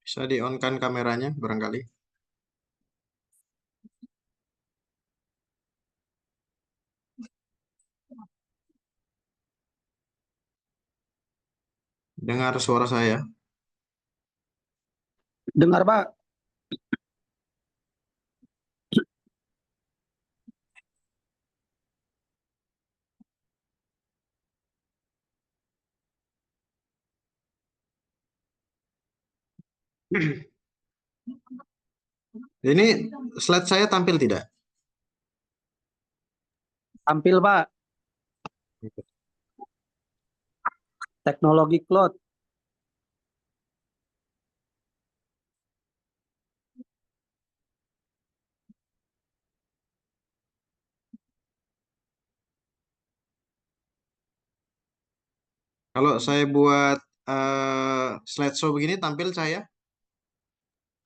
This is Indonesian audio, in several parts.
Bisa di-on-kan kameranya barangkali. Dengar suara saya. Dengar, Pak. Ini slide saya tampil tidak? Tampil, Pak. Teknologi cloud. Kalau saya buat slideshow begini tampil saya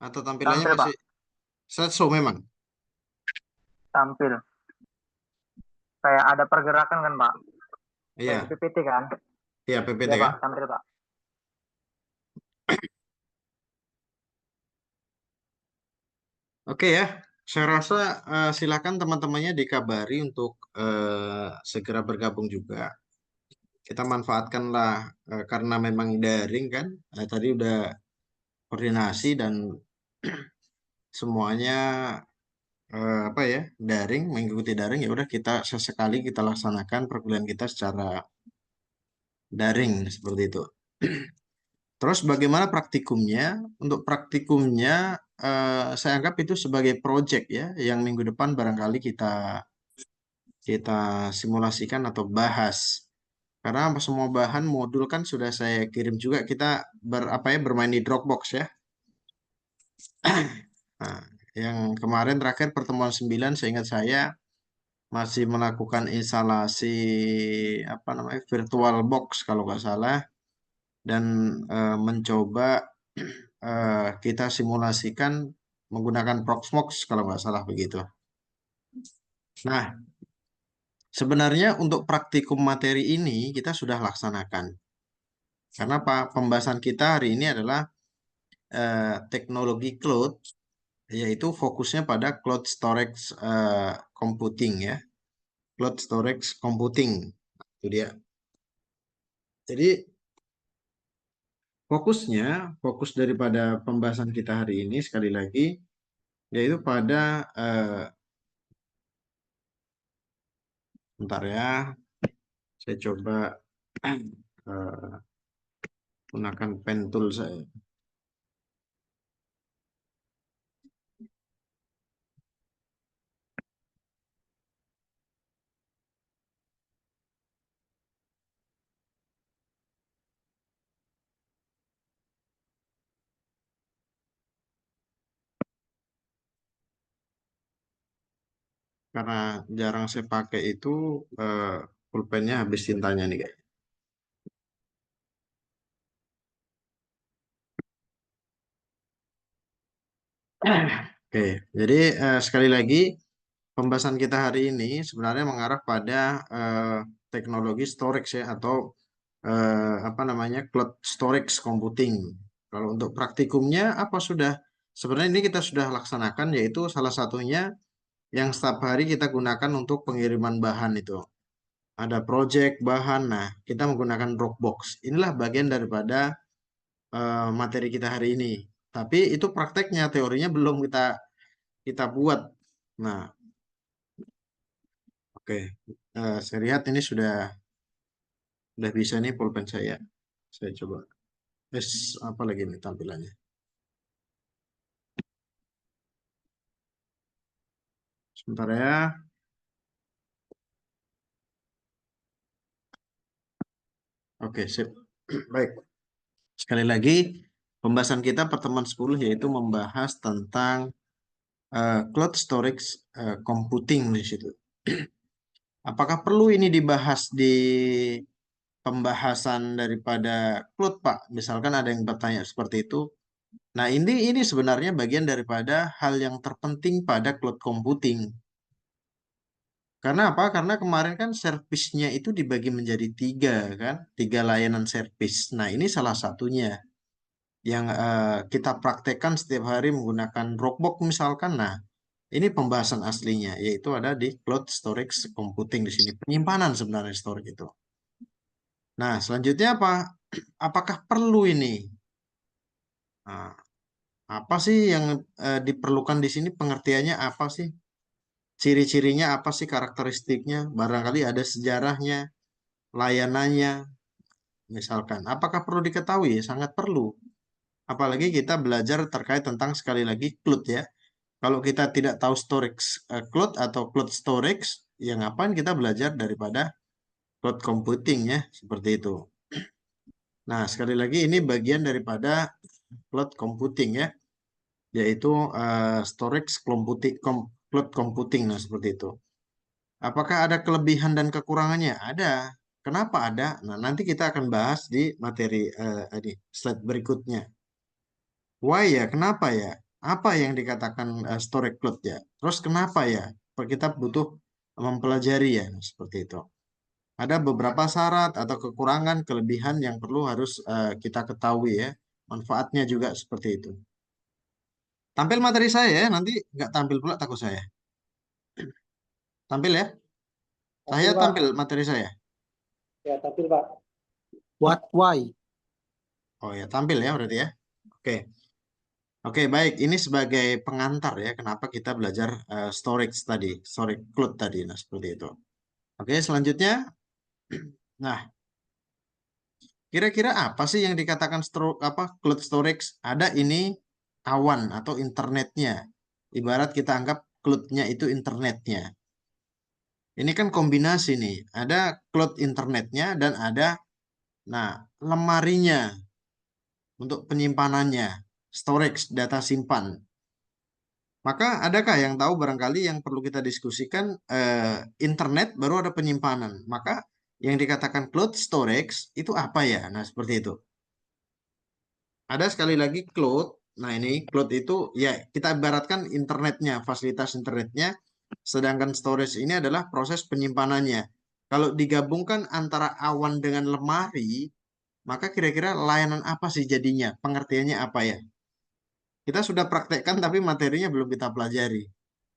atau tampilannya Tampil, masih Pak. slideshow memang? Tampil. Kayak ada pergerakan kan, Pak? Kayak di Iya, PPT kan? iya PPT Iya, kan? Pak. Tampil, Pak. Oke ya, saya rasa silakan teman-temannya dikabari untuk segera bergabung juga. Kita manfaatkanlah karena memang daring kan. Tadi udah koordinasi dan semuanya apa ya daring, mengikuti daring ya udah kita sesekali kita laksanakan perkuliahan kita secara daring seperti itu. Terus bagaimana praktikumnya? Untuk praktikumnya saya anggap itu sebagai project ya, yang minggu depan barangkali kita kita simulasikan atau bahas. Karena semua bahan modul kan sudah saya kirim juga, kita bermain di Dropbox ya. Nah, yang kemarin terakhir pertemuan 9 seingat saya masih melakukan instalasi apa namanya virtual box kalau nggak salah dan mencoba kita simulasikan menggunakan Proxmox kalau nggak salah begitu. Nah, sebenarnya untuk praktikum materi ini kita sudah laksanakan. Karena Pak, pembahasan kita hari ini adalah teknologi cloud, yaitu fokusnya pada cloud storage computing ya. Cloud storage computing, itu dia. Jadi fokus daripada pembahasan kita hari ini sekali lagi, yaitu pada, bentar ya, saya coba eh, gunakan pen tool saya. Karena jarang saya pakai itu, eh, pulpennya habis tintanya nih guys. Oke, jadi sekali lagi pembahasan kita hari ini sebenarnya mengarah pada teknologi storage ya atau apa namanya cloud storage computing. Kalau untuk praktikumnya apa sudah sebenarnya ini kita sudah laksanakan yaitu salah satunya yang setiap hari kita gunakan untuk pengiriman bahan itu. Ada project bahan, nah kita menggunakan Dropbox. Inilah bagian daripada materi kita hari ini. Tapi itu prakteknya, teorinya belum kita kita buat. Nah, oke. Saya lihat ini sudah bisa nih pulpen saya. Saya coba. Apa lagi nih tampilannya? Sebentar ya. Oke, sip. Baik. Sekali lagi, pembahasan kita pertemuan 10 yaitu membahas tentang cloud storage computing di situ. Apakah perlu ini dibahas di pembahasan daripada cloud, Pak? Misalkan ada yang bertanya seperti itu. Nah, ini sebenarnya bagian daripada hal yang terpenting pada cloud computing. Karena apa? Karena kemarin kan servisnya itu dibagi menjadi tiga kan, tiga layanan servis. Nah, ini salah satunya. yang kita praktekkan setiap hari menggunakan Dropbox misalkan. Nah, ini pembahasan aslinya, yaitu ada di Cloud Storage Computing di sini. Penyimpanan sebenarnya storage itu. Nah, selanjutnya apa? Apakah perlu ini? Nah, apa sih yang diperlukan di sini? Pengertiannya apa sih? Ciri-cirinya apa sih? Karakteristiknya? Barangkali ada sejarahnya, layanannya, misalkan. Apakah perlu diketahui? Sangat perlu. Apalagi kita belajar terkait tentang sekali lagi cloud ya. Kalau kita tidak tahu storage cloud atau cloud storage, ya ngapain kita belajar daripada cloud computing ya, seperti itu. Nah, sekali lagi ini bagian daripada cloud computing ya, yaitu storage cloud computing, nah seperti itu. Apakah ada kelebihan dan kekurangannya? Ada. Kenapa ada? Nah, nanti kita akan bahas di materi di slide berikutnya. Why ya? Kenapa ya? Apa yang dikatakan storage cloud ya? Terus kenapa ya? Kita butuh mempelajari ya, nah, seperti itu. Ada beberapa syarat atau kekurangan, kelebihan yang perlu harus kita ketahui ya. Manfaatnya juga seperti itu. Tampil materi saya ya, nanti nggak tampil pula takut saya. Tampil ya? Saya Tampil, Pak. tampil materi saya. Ya, tampil, Pak. What, why? Oh ya, tampil ya berarti ya. Oke. Oke, baik. Ini sebagai pengantar ya, kenapa kita belajar storage tadi, storage cloud tadi. Nah, seperti itu. Oke, selanjutnya. Nah, kira-kira apa sih yang dikatakan cloud storage? Ada ini awan atau internetnya. Ibarat kita anggap cloud-nya itu internetnya. Ini kan kombinasi nih. Ada cloud internetnya dan ada lemarinya untuk penyimpanannya, storage data simpan. Maka adakah yang tahu barangkali yang perlu kita diskusikan internet baru ada penyimpanan. Maka yang dikatakan cloud storage itu apa ya? Nah, seperti itu. Ada sekali lagi cloud. Nah, ini cloud itu ya kita ibaratkan internetnya, fasilitas internetnya. Sedangkan storage ini adalah proses penyimpanannya. Kalau digabungkan antara awan dengan lemari, maka kira-kira layanan apa sih jadinya? Pengertiannya apa ya? Kita sudah praktekkan tapi materinya belum kita pelajari.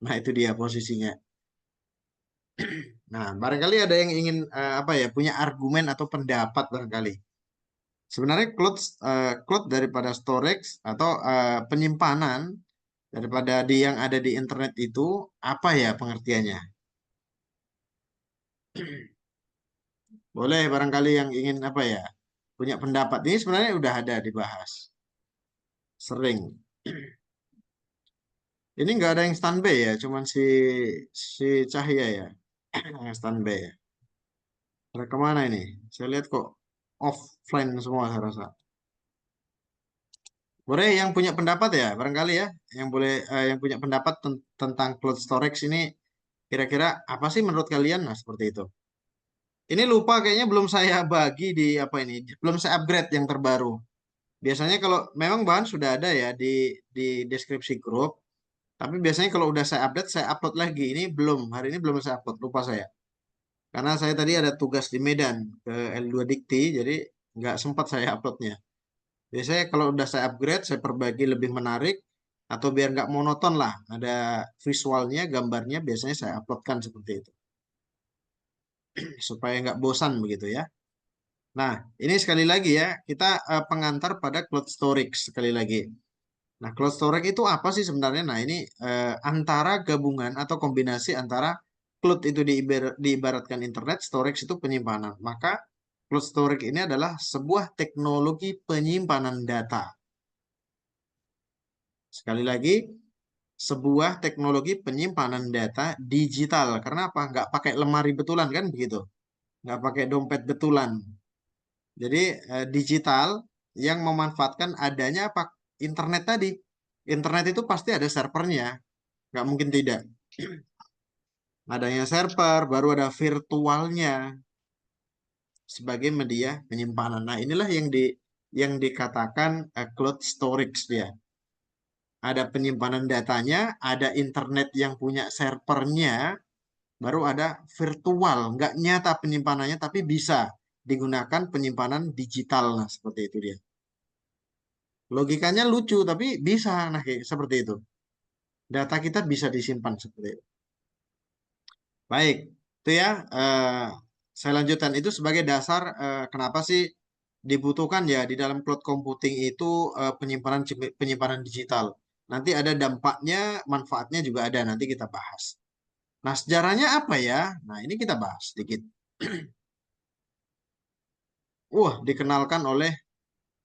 Nah, itu dia posisinya. Nah, barangkali ada yang ingin punya argumen atau pendapat barangkali. Sebenarnya cloud daripada storage atau penyimpanan daripada yang ada di internet itu apa ya pengertiannya? Boleh barangkali yang ingin punya pendapat. Ini sebenarnya udah ada dibahas. Sering. Ini nggak ada yang standby ya, cuman si Cahya ya yang standby ya. Ada kemana ini? Saya lihat kok offline semua saya rasa. Boleh yang punya pendapat ya, barangkali ya, yang boleh yang punya pendapat tentang cloud storage ini kira-kira apa sih menurut kalian? Nah, seperti itu. Ini lupa kayaknya belum saya bagi di belum saya upgrade yang terbaru. Biasanya kalau memang bahan sudah ada ya di deskripsi grup, tapi biasanya kalau udah saya update saya upload lagi. Ini belum, hari ini belum saya upload, lupa saya. Karena saya tadi ada tugas di Medan ke L2 Dikti, jadi nggak sempat saya uploadnya. Biasanya kalau udah saya upgrade, saya perbaiki lebih menarik, atau biar nggak monoton lah, ada visualnya, gambarnya, biasanya saya uploadkan seperti itu. Supaya nggak bosan begitu ya. Nah, ini sekali lagi ya, kita pengantar pada cloud storage sekali lagi. Nah, cloud storage itu apa sih sebenarnya? Nah, ini antara gabungan atau kombinasi antara cloud itu diibaratkan internet, storage itu penyimpanan. Maka cloud storage ini adalah sebuah teknologi penyimpanan data. Sekali lagi, sebuah teknologi penyimpanan data digital. Karena apa? Nggak pakai lemari betulan kan begitu? Nggak pakai dompet betulan. Jadi digital yang memanfaatkan adanya apa? Internet tadi. Internet itu pasti ada servernya. Nggak mungkin tidak. Adanya server, baru ada virtualnya sebagai media penyimpanan. Nah, inilah yang dikatakan cloud storage dia. Ada penyimpanan datanya, ada internet yang punya servernya, baru ada virtual, nggak nyata penyimpanannya, tapi bisa digunakan penyimpanan digital. Nah, seperti itu dia. Logikanya lucu, tapi bisa. Nah, kayak seperti itu. Data kita bisa disimpan seperti itu. Baik, itu ya. Saya lanjutkan itu sebagai dasar kenapa sih dibutuhkan ya di dalam cloud computing itu penyimpanan digital. Nanti ada dampaknya, manfaatnya juga ada. Nanti kita bahas. Nah, sejarahnya apa ya? Nah, ini kita bahas sedikit. Dikenalkan oleh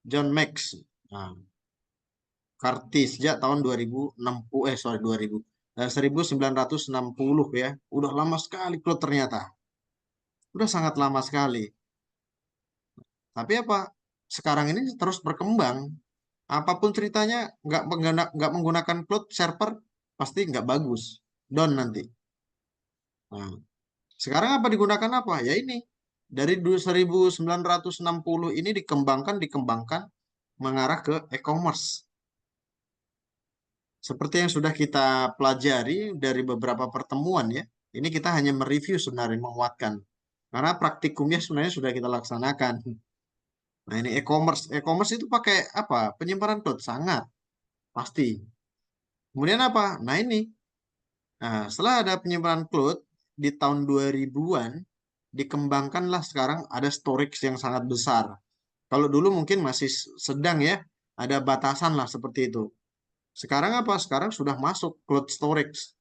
John Max. Nah, Carty sejak tahun 1960 ya. Udah lama sekali cloud ternyata. Udah sangat lama sekali. Tapi apa? Sekarang ini terus berkembang. Apapun ceritanya nggak menggunakan cloud server pasti nggak bagus. Down nanti. Nah, sekarang apa digunakan apa? Ya ini. Dari 1960 ini dikembangkan mengarah ke e-commerce. Seperti yang sudah kita pelajari dari beberapa pertemuan ya. Ini kita hanya mereview sebenarnya menguatkan. Karena praktikumnya sebenarnya sudah kita laksanakan. Nah, ini e-commerce. E-commerce itu pakai apa? Penyimpanan cloud sangat pasti. Kemudian apa? Nah, ini. Nah, setelah ada penyimpanan cloud di tahun 2000-an dikembangkanlah sekarang ada storage yang sangat besar. Kalau dulu mungkin masih sedang ya, ada batasan lah seperti itu. Sekarang apa? Sekarang sudah masuk cloud storage.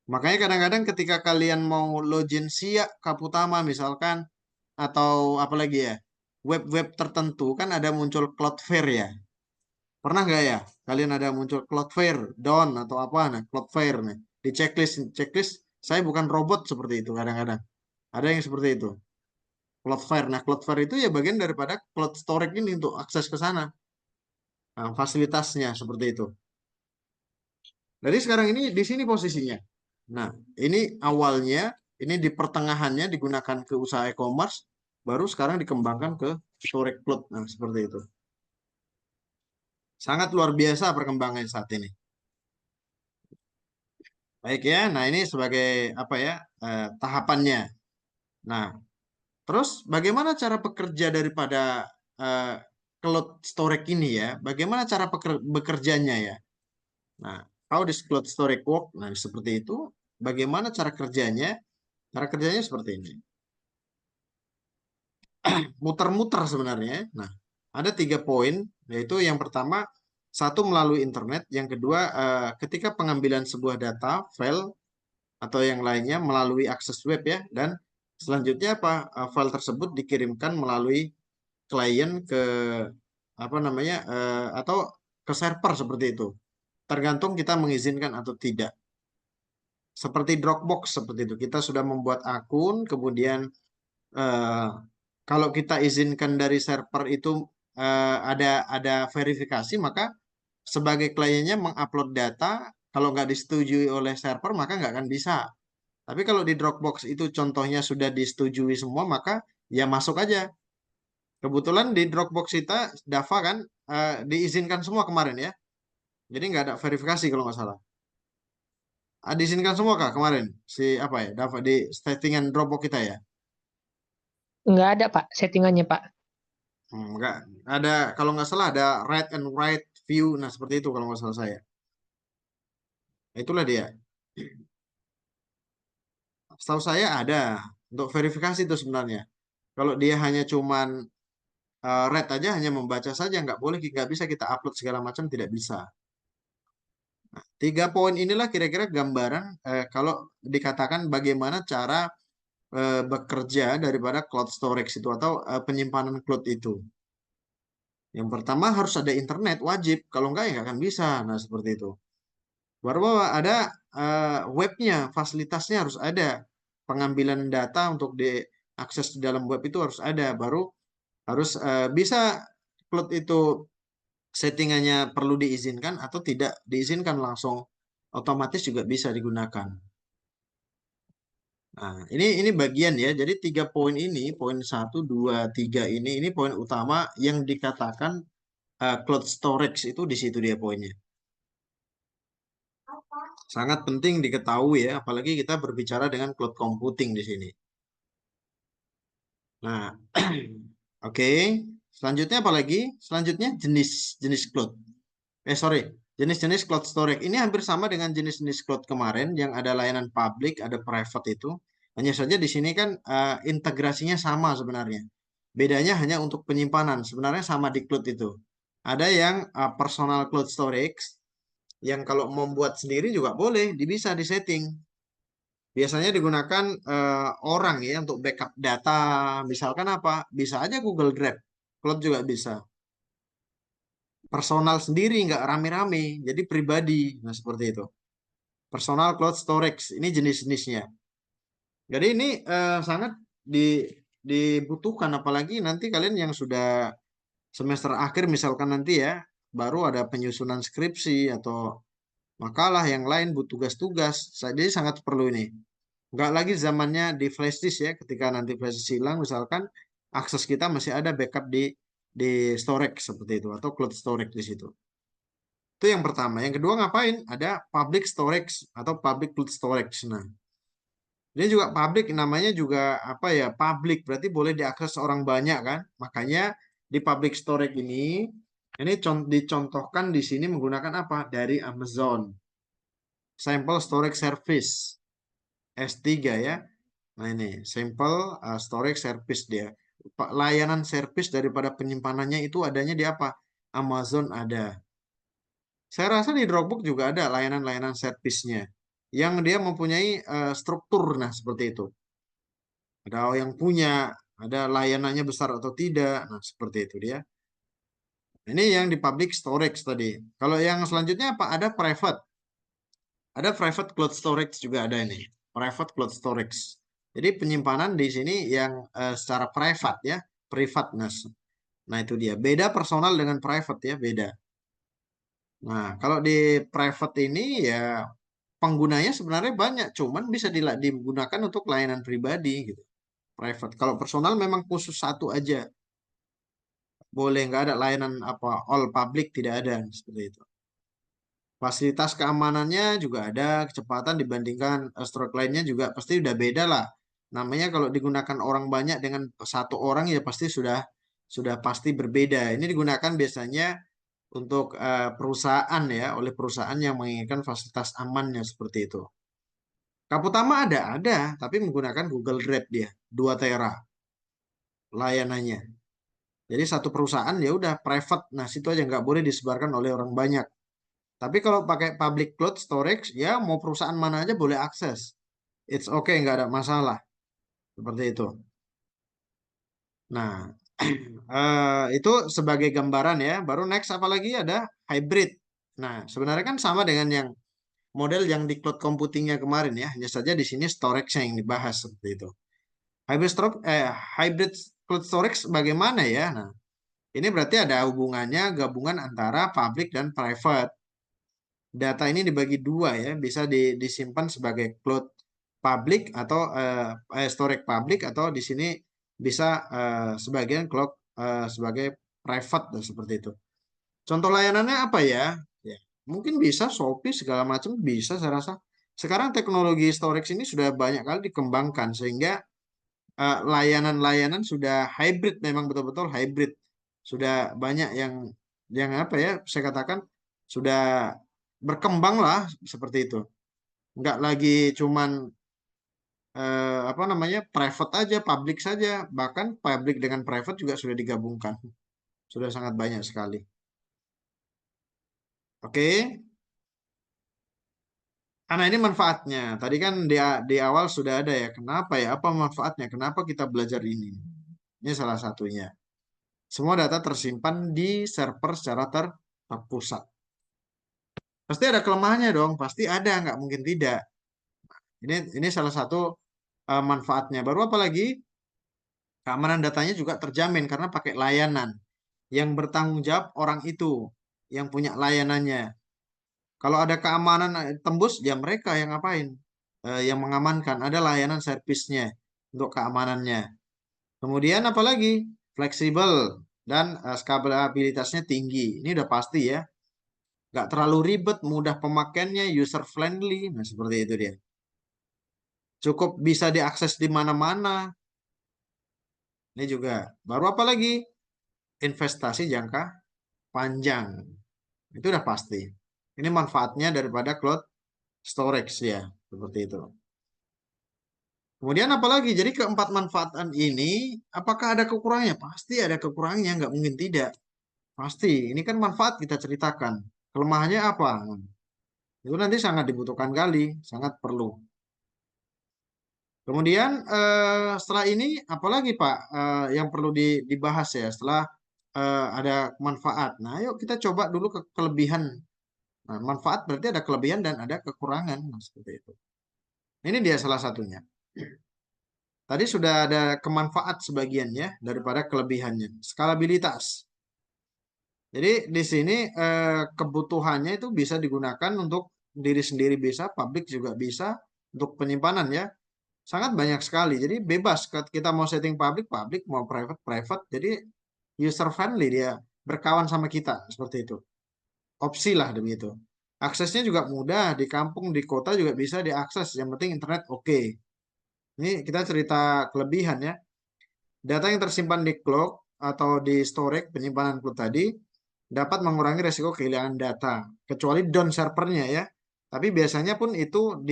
Makanya kadang-kadang ketika kalian mau login Siak, Kaputama misalkan, atau apalagi ya, web-web tertentu kan ada muncul Cloudflare ya. Pernah nggak ya? Kalian ada muncul Cloudflare, Dawn atau apa? Nah, Cloudflare nih. Di checklist, saya bukan robot seperti itu kadang-kadang. Ada yang seperti itu. Cloudflare. Nah, Cloudflare itu ya bagian daripada cloud storage ini untuk akses ke sana. Nah, fasilitasnya seperti itu. Jadi sekarang ini di sini posisinya. Nah, ini awalnya, ini di pertengahannya digunakan ke usaha e-commerce, baru sekarang dikembangkan ke storage cloud. Nah, seperti itu. Sangat luar biasa perkembangan saat ini. Baik ya, nah ini sebagai apa ya tahapannya. Nah, terus bagaimana cara bekerja daripada eh, cloud storage ini ya? Bagaimana cara bekerjanya ya? Nah, how this cloud storage work? Nah, seperti itu. Bagaimana cara kerjanya? Cara kerjanya seperti ini. Muter-muter sebenarnya. Nah, ada 3 poin, yaitu yang pertama, satu melalui internet, yang kedua, ketika pengambilan sebuah data, file, atau yang lainnya melalui akses web ya, dan selanjutnya apa? File tersebut dikirimkan melalui klien ke apa namanya atau ke server seperti itu. Tergantung kita mengizinkan atau tidak. Seperti Dropbox seperti itu. Kita sudah membuat akun, kemudian eh, kalau kita izinkan dari server itu ada verifikasi, maka sebagai kliennya mengupload data, kalau nggak disetujui oleh server, maka nggak akan bisa. Tapi kalau di Dropbox itu contohnya sudah disetujui semua, maka ya masuk aja. Kebetulan di Dropbox kita, Dava kan diizinkan semua kemarin ya. Jadi nggak ada verifikasi kalau nggak salah. Diizinkan semua kah kemarin? Si apa ya, Dava di settingan Dropbox kita ya? Nggak ada, Pak, settingannya, Pak. Nggak ada, kalau nggak salah ada read and write view. Nah, seperti itu kalau nggak salah saya. Nah, itulah dia. Setahu saya ada untuk verifikasi itu sebenarnya. Kalau dia hanya cuman read aja, hanya membaca saja, nggak boleh, nggak bisa kita upload segala macam, tidak bisa. Nah, 3 poin inilah kira-kira gambaran kalau dikatakan bagaimana cara bekerja daripada cloud storage itu atau penyimpanan cloud itu. Yang pertama harus ada internet, wajib. Kalau nggak ya nggak akan bisa. Nah, seperti itu. Baru bahwa ada webnya, fasilitasnya harus ada. Pengambilan data untuk diakses di dalam web itu harus ada. Baru harus bisa cloud itu settingannya perlu diizinkan atau tidak diizinkan langsung otomatis juga bisa digunakan. Nah, ini bagian ya. Jadi 3 poin ini, poin 1, 2, 3 ini poin utama yang dikatakan cloud storage itu di situ dia poinnya. Sangat penting diketahui ya, apalagi kita berbicara dengan cloud computing di sini. Nah, oke. Selanjutnya apa lagi? Selanjutnya jenis cloud. jenis-jenis cloud storage. Ini hampir sama dengan jenis-jenis cloud kemarin yang ada layanan public, ada private itu. Hanya saja di sini kan integrasinya sama sebenarnya. Bedanya hanya untuk penyimpanan. Sebenarnya sama di cloud itu. Ada yang personal cloud storage, yang kalau membuat sendiri juga boleh, bisa disetting. Biasanya digunakan orang ya untuk backup data. Misalkan apa? Bisa aja Google Drive. Cloud juga bisa. Personal sendiri, nggak rame-rame. Jadi pribadi. Nah, seperti itu. Personal cloud storage. Ini jenis-jenisnya. Jadi ini sangat dibutuhkan. Apalagi nanti kalian yang sudah semester akhir misalkan nanti ya. Baru ada penyusunan skripsi atau makalah yang lain, butuh tugas-tugas. Jadi sangat perlu ini. Nggak lagi zamannya di flash disk ya, ketika nanti flash disk hilang misalkan akses kita masih ada backup di storage seperti itu atau cloud storage di situ. Itu yang pertama. Yang kedua ngapain? Ada public storage atau public cloud storage. Nah, ini juga public, namanya juga apa ya? Public berarti boleh diakses orang banyak kan? Makanya di public storage ini dicontohkan di sini menggunakan apa? Dari Amazon. Sample storage service. S3 ya. Nah ini sample storage service dia. Layanan service daripada penyimpanannya itu adanya di apa? Amazon ada. Saya rasa di Dropbox juga ada layanan-layanan service-nya. Yang dia mempunyai struktur, nah seperti itu. Ada yang punya, ada layanannya besar atau tidak. Nah seperti itu dia. Ini yang di public storage tadi. Kalau yang selanjutnya apa? Ada private. Ada private cloud storage juga ada ini. Private cloud storage. Jadi penyimpanan di sini yang secara private ya, privateness. Nah itu dia. Beda personal dengan private ya, beda. Nah kalau di private ini ya penggunanya sebenarnya banyak, cuman bisa digunakan untuk layanan pribadi gitu. Private. Kalau personal memang khusus satu aja. Boleh nggak ada layanan apa all public, tidak ada seperti itu. Fasilitas keamanannya juga ada, kecepatan dibandingkan stroke lainnya juga pasti udah beda lah. Namanya kalau digunakan orang banyak dengan satu orang ya pasti sudah pasti berbeda. Ini digunakan biasanya untuk perusahaan ya, oleh perusahaan yang menginginkan fasilitas amannya seperti itu. Kaputama ada, tapi menggunakan Google Drive dia, 2 tera layanannya. Jadi satu perusahaan ya udah private, nah situ aja nggak boleh disebarkan oleh orang banyak. Tapi kalau pakai public cloud storage, ya mau perusahaan mana aja boleh akses. It's okay, nggak ada masalah. Seperti itu. Nah, itu sebagai gambaran ya. Baru next apalagi ada hybrid. Nah, sebenarnya kan sama dengan yang model yang di cloud computingnya kemarin ya. Hanya saja di sini storage yang dibahas seperti itu. Hybrid cloud storage bagaimana ya? Nah, ini berarti ada hubungannya gabungan antara public dan private. Data ini dibagi dua ya, bisa disimpan sebagai cloud public atau storage public atau di sini bisa sebagian cloud sebagai private dan seperti itu. Contoh layanannya apa ya? Ya, mungkin bisa Shopee segala macam bisa saya rasa. Sekarang teknologi storage ini sudah banyak kali dikembangkan sehingga layanan-layanan sudah hybrid, memang betul-betul hybrid. Sudah banyak yang apa ya? Saya katakan sudah berkembang lah seperti itu. Nggak lagi cuman apa namanya private aja, public saja, bahkan public dengan private juga sudah digabungkan. Sudah sangat banyak sekali. Oke. Karena ini manfaatnya. Tadi kan di awal sudah ada ya. Kenapa ya? Apa manfaatnya? Kenapa kita belajar ini? Ini salah satunya. Semua data tersimpan di server secara terpusat. Pasti ada kelemahannya dong. Pasti ada, nggak mungkin tidak. Ini salah satu manfaatnya. Baru apa lagi? Keamanan datanya juga terjamin karena pakai layanan. Yang bertanggung jawab orang itu, yang punya layanannya. Kalau ada keamanan tembus, ya mereka yang ngapain? Yang mengamankan. Ada layanan servisnya untuk keamanannya. Kemudian apa lagi? Fleksibel dan scalabilitasnya tinggi. Ini udah pasti ya. Nggak terlalu ribet, mudah pemakaiannya, user friendly. Nah, seperti itu dia. Cukup bisa diakses di mana-mana. Ini juga. Baru apa lagi? Investasi jangka panjang. Itu udah pasti. Ini manfaatnya daripada cloud storage ya, seperti itu. Kemudian apalagi? Jadi keempat manfaatan ini, apakah ada kekurangannya? Pasti ada kekurangannya, nggak mungkin tidak. Pasti. Ini kan manfaat kita ceritakan. Kelemahannya apa? Itu nanti sangat dibutuhkan kali, sangat perlu. Kemudian setelah ini apalagi Pak yang perlu dibahas ya setelah ada manfaat. Nah, yuk kita coba dulu ke kelebihan. Nah, manfaat berarti ada kelebihan dan ada kekurangan. Nah, seperti itu. Ini dia salah satunya. Tadi sudah ada kemanfaat sebagiannya daripada kelebihannya. Skalabilitas. Jadi di sini kebutuhannya itu bisa digunakan untuk diri sendiri bisa, publik juga bisa, untuk penyimpanan ya. Sangat banyak sekali. Jadi bebas kita mau setting public, public, mau private, private. Jadi user friendly dia berkawan sama kita seperti itu. Opsi lah begitu. Aksesnya juga mudah di kampung, di kota juga bisa diakses. Yang penting internet oke. Ini kita cerita kelebihan ya. Data yang tersimpan di cloud atau di storage penyimpanan cloud tadi dapat mengurangi resiko kehilangan data, kecuali down servernya ya. Tapi biasanya pun itu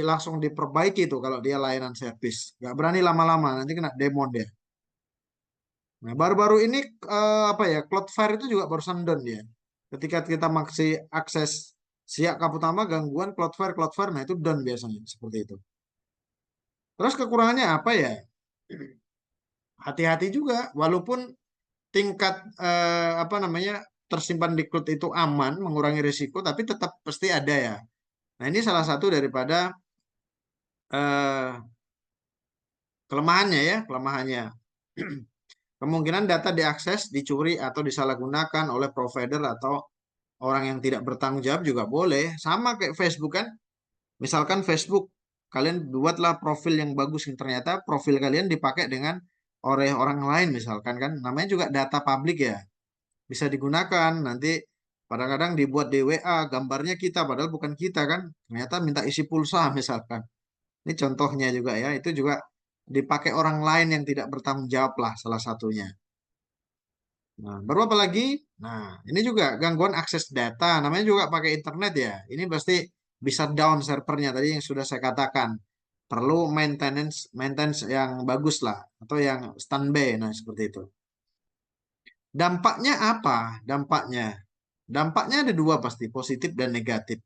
langsung diperbaiki tuh kalau dia layanan servis. Nggak berani lama-lama, nanti kena demon dia. Nah, baru-baru ini apa ya, Cloudflare itu juga barusan down dia. Ketika kita masih akses Siak Kaputama gangguan Cloudflare, nah itu down biasanya seperti itu. Terus kekurangannya apa ya? Hati-hati juga, walaupun tingkat apa namanya tersimpan di cloud itu aman, mengurangi risiko, tapi tetap pasti ada ya. Nah ini salah satu daripada kelemahannya ya, kelemahannya. Kemungkinan data diakses, dicuri atau disalahgunakan oleh provider atau orang yang tidak bertanggung jawab juga boleh. Sama kayak Facebook kan. Misalkan Facebook, kalian buatlah profil yang bagus, yang ternyata profil kalian dipakai dengan oleh orang lain misalkan kan. Namanya juga data publik ya. Bisa digunakan nanti kadang-kadang dibuat di WA gambarnya kita padahal bukan kita kan. Ternyata minta isi pulsa misalkan. Ini contohnya juga ya. Itu juga dipakai orang lain yang tidak bertanggung jawab lah salah satunya. Nah, baru apa lagi? Nah, ini juga gangguan akses data. Namanya juga pakai internet ya. Ini pasti bisa down servernya tadi yang sudah saya katakan. Perlu maintenance yang bagus lah atau yang standby. Nah, seperti itu. Dampaknya apa? Dampaknya ada dua pasti, positif dan negatif.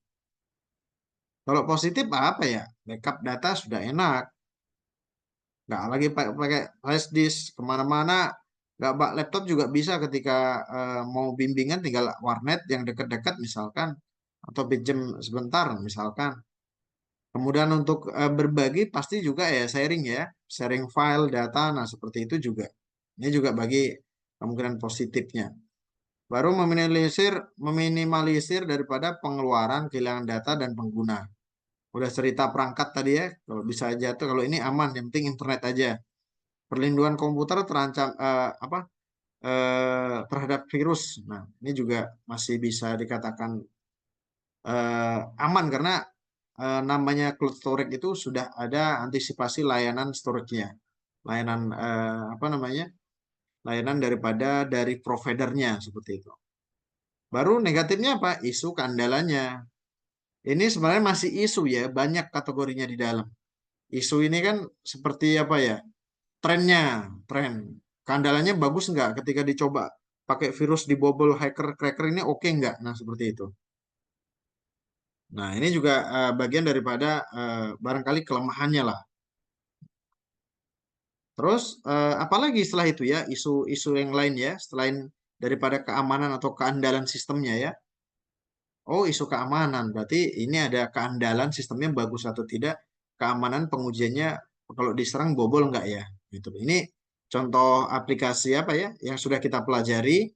Kalau positif apa ya? Backup data sudah enak. Nggak lagi pakai flash disk kemana-mana. Nggak bak laptop juga bisa ketika mau bimbingan tinggal warnet yang dekat-dekat misalkan. Atau pinjam sebentar misalkan. Kemudian untuk berbagi pasti juga ya sharing ya. Sharing file, data, nah seperti itu juga. Ini juga bagi kemungkinan positifnya. Baru meminimalisir daripada pengeluaran, kehilangan data dan pengguna. Udah cerita perangkat tadi ya, kalau bisa aja tuh kalau ini aman, yang penting internet aja. Perlindungan komputer terancam terhadap virus. Nah, ini juga masih bisa dikatakan aman karena namanya cloud storage itu sudah ada antisipasi layanan storage-nya. Layanan apa namanya? Layanan dari providernya seperti itu. Baru negatifnya apa? Isu keandalannya. Ini sebenarnya masih isu ya, banyak kategorinya di dalam. Isu ini kan seperti apa ya? Tren. Keandalannya bagus nggak ketika dicoba pakai virus dibobol hacker cracker ini oke nggak? Nah, seperti itu. Nah, ini juga bagian daripada barangkali kelemahannya lah. Terus apalagi setelah itu ya, isu-isu yang lain ya, selain daripada keamanan atau keandalan sistemnya ya. Oh, isu keamanan. Berarti ini ada keandalan sistemnya bagus atau tidak. Keamanan pengujiannya kalau diserang bobol nggak ya? Gitu. Ini contoh aplikasi apa ya yang sudah kita pelajari.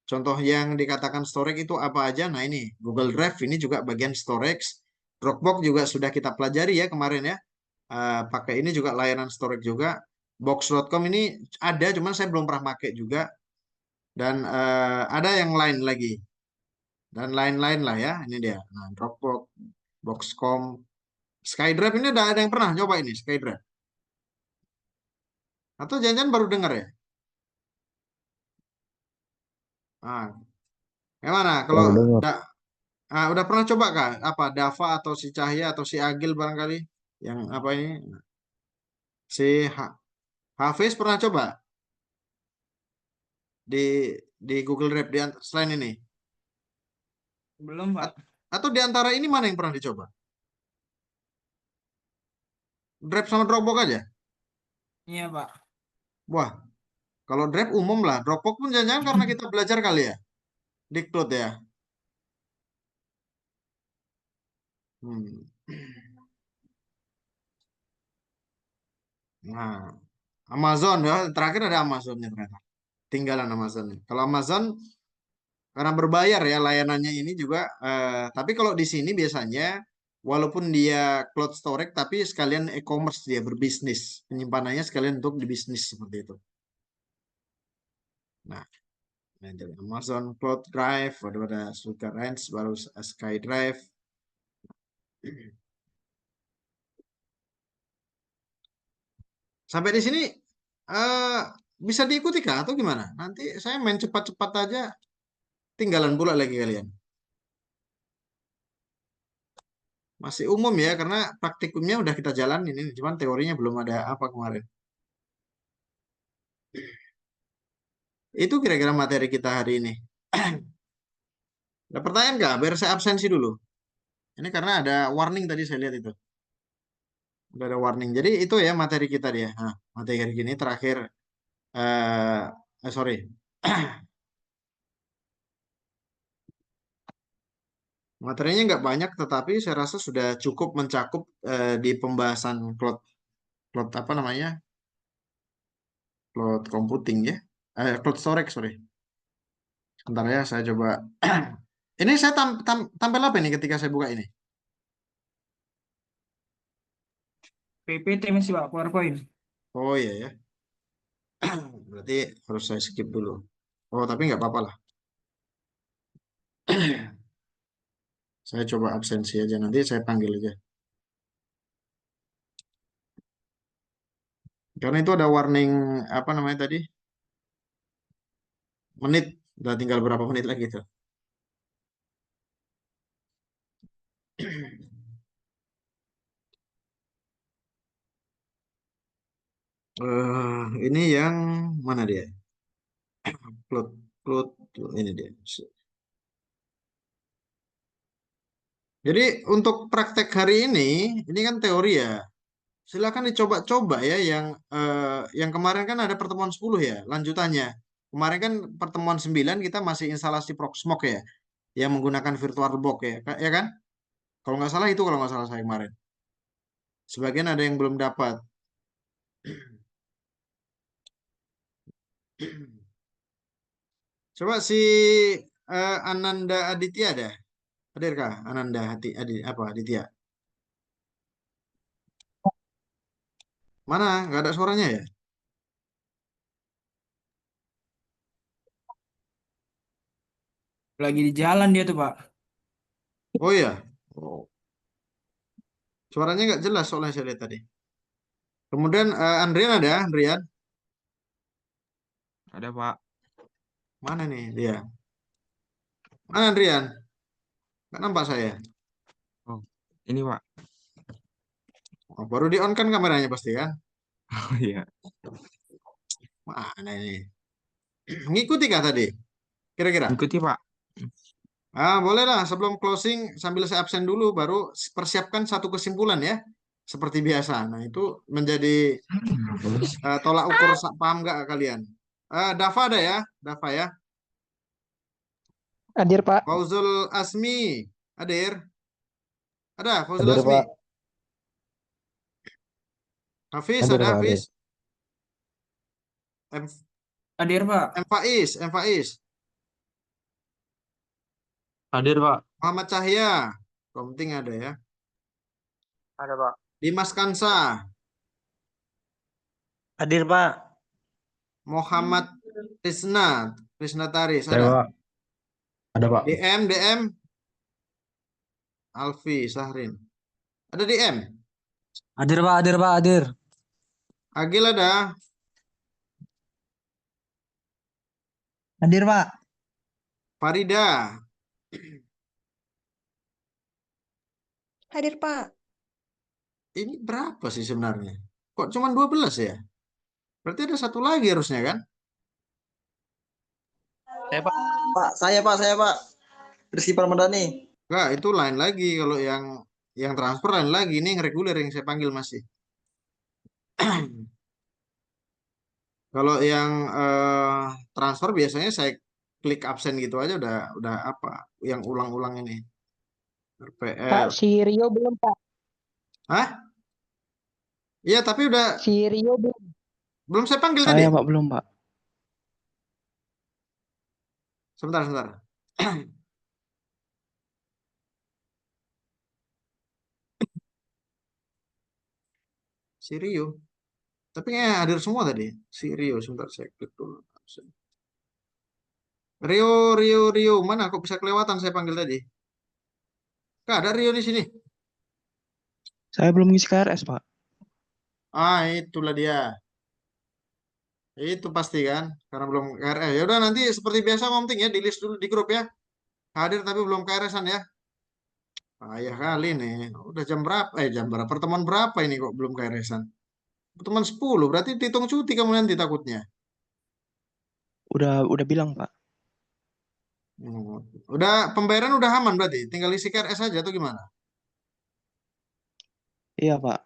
Contoh yang dikatakan storage itu apa aja? Nah ini Google Drive ini juga bagian storage. Dropbox juga sudah kita pelajari ya kemarin ya. Pakai ini juga layanan storage juga. Box.com ini ada, cuman saya belum pernah pakai juga. Dan ada yang lain lagi dan lain-lain lah ya. Ini dia. Nah, Dropbox, Boxcom, SkyDrive ini ada yang pernah nyoba ini SkyDrive? Atau jangan-jangan baru dengar ya? Ah, Gimana? Kalau Baru dengar. udah pernah coba kah? Apa Dava atau si Cahya atau si Agil barangkali? Yang apa ini? Si Hafiz pernah coba di Google Drive selain ini? Belum, Pak. Atau di antara ini mana yang pernah dicoba? Drive sama Dropbox aja? Iya, Pak. Wah, kalau Drive umum lah. Dropbox pun jangan-jangan karena kita belajar kali ya? Di cloud ya? Hmm. Nah, Amazon ya. Terakhir ada Amazonnya ternyata. Tinggalan Amazonnya. Kalau Amazon karena berbayar ya layanannya ini juga. Tapi kalau di sini biasanya walaupun dia cloud storage tapi sekalian e-commerce dia berbisnis. Penyimpanannya sekalian untuk di bisnis seperti itu. Nah, jadi Amazon Cloud Drive, ada Sugar Ranch, baru Sky Drive. Sampai di sini bisa diikuti kah atau gimana? Nanti saya main cepat-cepat aja, tinggalan pula lagi kalian. Masih umum ya, karena praktikumnya udah kita jalanin ini, cuman teorinya belum ada apa kemarin. Itu kira-kira materi kita hari ini. Ada pertanyaan nggak? Biar saya absensi dulu. Ini karena ada warning tadi saya lihat itu. Udah ada warning. Jadi itu ya materi kita dia. Nah, materi hari ini terakhir. Sorry. Materinya nggak banyak, tetapi saya rasa sudah cukup mencakup di pembahasan cloud, apa namanya, cloud computing ya, cloud storage sorry. Sebentar ya, saya coba. Ini saya tampil apa ini ketika saya buka ini? PPT masih, Pak, PowerPoint. Oh iya ya, berarti harus saya skip dulu. Oh tapi nggak apa-apa lah. Saya coba absensi aja, nanti saya panggil aja. Karena itu ada warning apa namanya tadi? Menit, udah tinggal berapa menit lagi tuh. Ini yang mana dia? Cloud, cloud, ini dia. Jadi untuk praktek hari ini kan teori ya. Silakan dicoba-coba ya yang kemarin kan ada pertemuan 10 ya, lanjutannya. Kemarin kan pertemuan 9 kita masih instalasi Proxmox ya, yang menggunakan VirtualBox ya, ya kan? Kalau nggak salah itu kalau nggak salah saya kemarin. Sebagian ada yang belum dapat. Coba si Ananda Aditya ada. Hadirkah Ananda apa Aditya? Mana? Nggak ada suaranya ya? Lagi di jalan dia tuh, Pak. Oh iya. Oh. Suaranya nggak jelas soalnya saya lihat tadi. Kemudian Andrian ada, Andrian. Ada, Pak. Mana nih dia? Mana Andrian? Nggak nampak saya. Oh, ini, Pak. Oh, baru di on kan kameranya pasti kan? Oh iya. Mana ini? Ngikuti kah tadi? Kira-kira? Ikuti, Pak. Boleh lah. Sebelum closing, sambil saya absen dulu, baru persiapkan satu kesimpulan ya. Seperti biasa. Nah, itu menjadi tolak ukur paham nggak kalian? Dava ada ya? Dava ya? Hadir, Pak. Fauzul Asmi. Hadir? Ada Fauzul Hadir, Asmi? Pak. Hafiz Hadir, ada Pak, Hafiz? Hadir, Pak. M Faiz, M Faiz. Hadir, Pak. Muhammad Cahya. Komting ada ya. Ada, Pak. Dimas Kansa. Hadir, Pak. Muhammad Krisna Taris Saya, ada. Pak. Ada, Pak. DM Alfi Sahrin. Ada DM. Hadir, Pak. Hadir, Pak. Hadir. Agil ada. Hadir, Pak. Farida, Hadir, Pak. ini berapa sih sebenarnya? Kok cuma 12 ya? Berarti ada satu lagi harusnya kan? Saya Pak. Rizky Parmadani. Enggak, itu lain lagi. Kalau yang transfer lain lagi. Ini yang reguler yang saya panggil masih. Kalau yang transfer biasanya saya klik absen gitu aja udah apa? Yang ulang-ulang ini. RPL. Pak, si Rio belum, Pak. Hah? Iya, tapi udah Si Rio belum. belum saya panggil tadi. Pak, belum, Pak. Sebentar. Si Rio. Tapi kayaknya hadir semua tadi. Si Rio, sebentar saya klik dulu. Absen. Rio. Mana kok bisa kelewatan saya panggil tadi? Nggak ada Rio di sini. Saya belum ngisi KRS, Pak. Ah, itulah dia. Itu pasti kan, karena belum KRS. Ya udah nanti seperti biasa Om Ting ya, di list dulu di grup ya. Hadir tapi belum KRS-an ya. Payah kali nih. Udah jam berapa? Jam berapa? Pertemuan berapa ini kok belum KRS-an? Pertemuan 10, berarti dihitung cuti kamu nanti takutnya. Udah bilang, Pak. Udah pembayaran udah aman berarti, tinggal isi KRS aja atau gimana? Iya, Pak.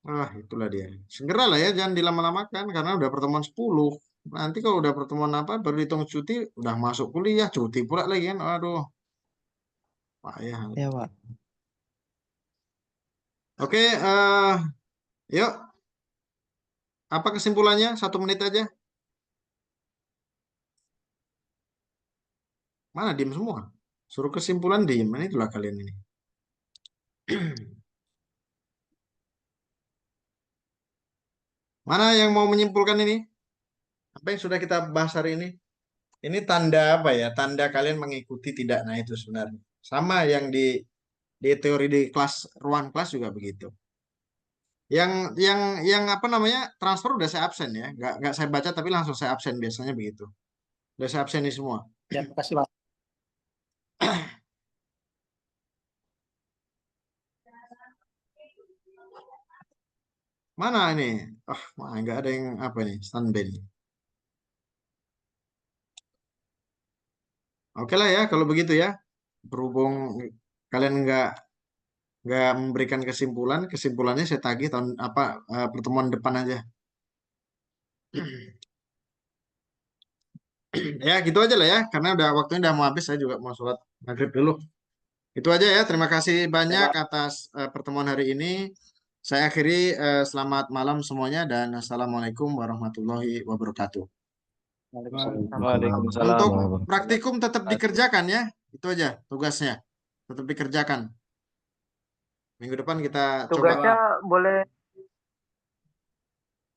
Ah, itulah dia. Segera lah ya, jangan dilama-lamakan karena udah pertemuan 10. Nanti kalau udah pertemuan apa baru dihitung cuti, udah masuk kuliah, cuti pula lagi kan. Aduh, payah. Iya, Pak. Oke, yuk. Apa kesimpulannya? 1 menit aja. Mana diem semua? Suruh kesimpulan diem. Ini itulah kalian ini. Mana yang mau menyimpulkan ini? Apa yang sudah kita bahas hari ini? Ini tanda apa ya? Tanda kalian mengikuti tidak? Nah itu sebenarnya. Sama yang di teori di kelas, ruang kelas juga begitu. Yang apa namanya, transfer udah saya absen ya. Nggak saya baca tapi langsung saya absen, biasanya begitu. Udah saya absen ini semua. Ya, terima kasih, Pak. Mana ini? Nggak ada yang apa nih, standby nih. Oke lah ya kalau begitu ya. Berhubung kalian nggak memberikan kesimpulan, kesimpulannya saya tagih tahun apa pertemuan depan aja. Ya gitu aja lah ya, karena udah waktunya udah mau habis, saya juga mau sholat maghrib dulu. Itu aja ya, terima kasih banyak atas pertemuan hari ini. Saya akhiri, selamat malam semuanya dan assalamualaikum warahmatullahi wabarakatuh. Waalaikumsalam. Untuk praktikum tetap dikerjakan ya, itu aja tugasnya, tetap dikerjakan. Minggu depan kita coba. Tugasnya boleh